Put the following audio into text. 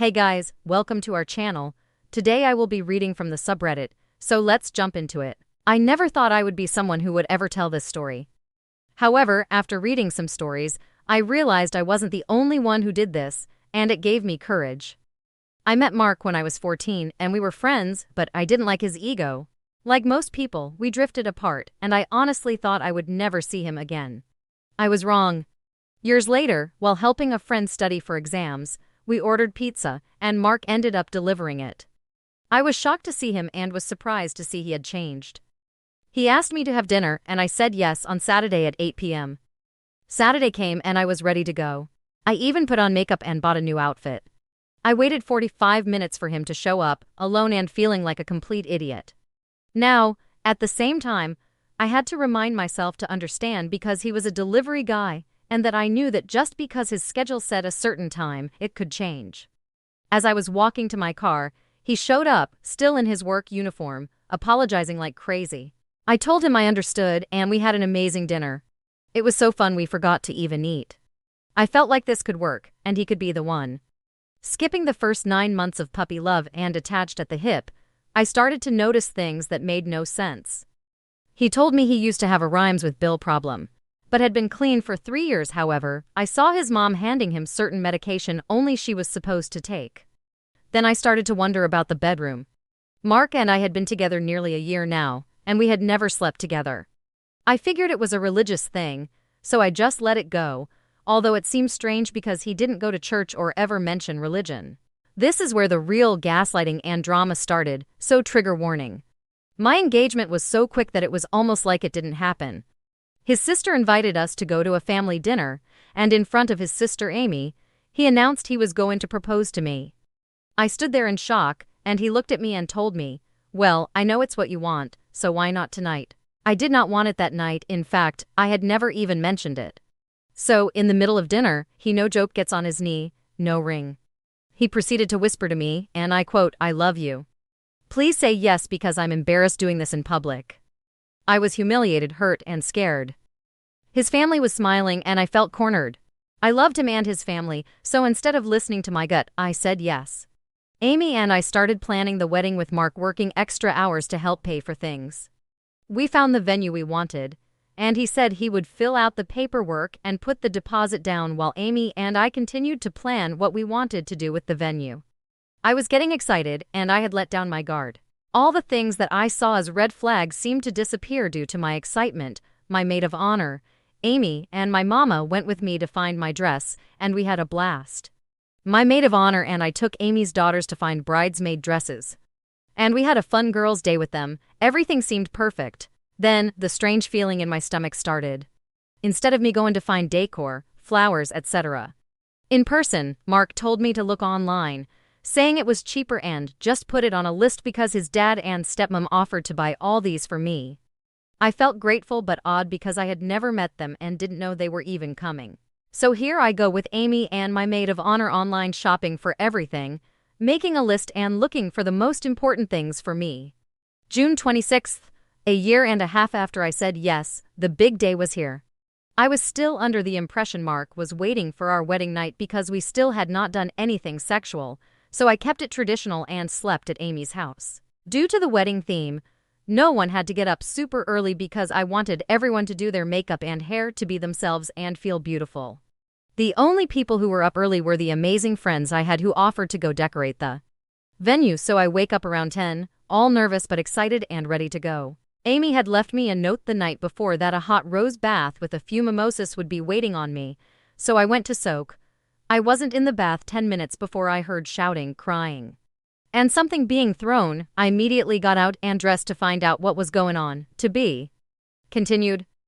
Hey guys, welcome to our channel. Today I will be reading from the subreddit, so let's jump into it. I never thought I would be someone who would ever tell this story. However, after reading some stories, I realized I wasn't the only one who did this, and it gave me courage. I met Mark when I was 14 and we were friends, but I didn't like his ego. Like most people, we drifted apart, and I honestly thought I would never see him again. I was wrong. Years later, while helping a friend study for exams, we ordered pizza, and Mark ended up delivering it. I was shocked to see him and was surprised to see he had changed. He asked me to have dinner, and I said yes on Saturday at 8 p.m. Saturday came and I was ready to go. I even put on makeup and bought a new outfit. I waited 45 minutes for him to show up, alone and feeling like a complete idiot. Now, at the same time, I had to remind myself to understand because he was a delivery guy, and that I knew that just because his schedule said a certain time, it could change. As I was walking to my car, he showed up, still in his work uniform, apologizing like crazy. I told him I understood, and we had an amazing dinner. It was so fun we forgot to even eat. I felt like this could work, and he could be the one. Skipping the first 9 months of puppy love and attached at the hip, I started to notice things that made no sense. He told me he used to have a rhymes with Bill problem, but had been clean for 3 years. However, I saw his mom handing him certain medication only she was supposed to take. Then I started to wonder about the bedroom. Mark and I had been together nearly a year now, and we had never slept together. I figured it was a religious thing, so I just let it go, although it seemed strange because he didn't go to church or ever mention religion. This is where the real gaslighting and drama started, so trigger warning. My engagement was so quick that it was almost like it didn't happen. His sister invited us to go to a family dinner, and in front of his sister Amy, he announced he was going to propose to me. I stood there in shock, and he looked at me and told me, "Well, I know it's what you want, so why not tonight?" I did not want it that night. In fact, I had never even mentioned it. So, in the middle of dinner, he no joke gets on his knee, no ring. He proceeded to whisper to me, and I quote, "I love you. Please say yes because I'm embarrassed doing this in public." I was humiliated, hurt, and scared. His family was smiling and I felt cornered. I loved him and his family, so instead of listening to my gut, I said yes. Amy and I started planning the wedding with Mark working extra hours to help pay for things. We found the venue we wanted, and he said he would fill out the paperwork and put the deposit down while Amy and I continued to plan what we wanted to do with the venue. I was getting excited and I had let down my guard. All the things that I saw as red flags seemed to disappear due to my excitement. My maid of honor, Amy, and my mama went with me to find my dress, and we had a blast. My maid of honor and I took Amy's daughters to find bridesmaid dresses. And we had a fun girls' day with them. Everything seemed perfect. Then, the strange feeling in my stomach started. Instead of me going to find decor, flowers, etc. in person, Mark told me to look online, saying it was cheaper and just put it on a list because his dad and stepmom offered to buy all these for me. I felt grateful but odd because I had never met them and didn't know they were even coming. So here I go with Amy and my maid of honor online shopping for everything, making a list and looking for the most important things for me. June 26th, a year and a half after I said yes, the big day was here. I was still under the impression Mark was waiting for our wedding night because we still had not done anything sexual, so I kept it traditional and slept at Amy's house. Due to the wedding theme, no one had to get up super early because I wanted everyone to do their makeup and hair to be themselves and feel beautiful. The only people who were up early were the amazing friends I had who offered to go decorate the venue, so I wake up around 10, all nervous but excited and ready to go. Amy had left me a note the night before that a hot rose bath with a few mimosas would be waiting on me, so I went to soak. I wasn't in the bath 10 minutes before I heard shouting, crying, and something being thrown. I immediately got out and dressed to find out what was going on. To be continued.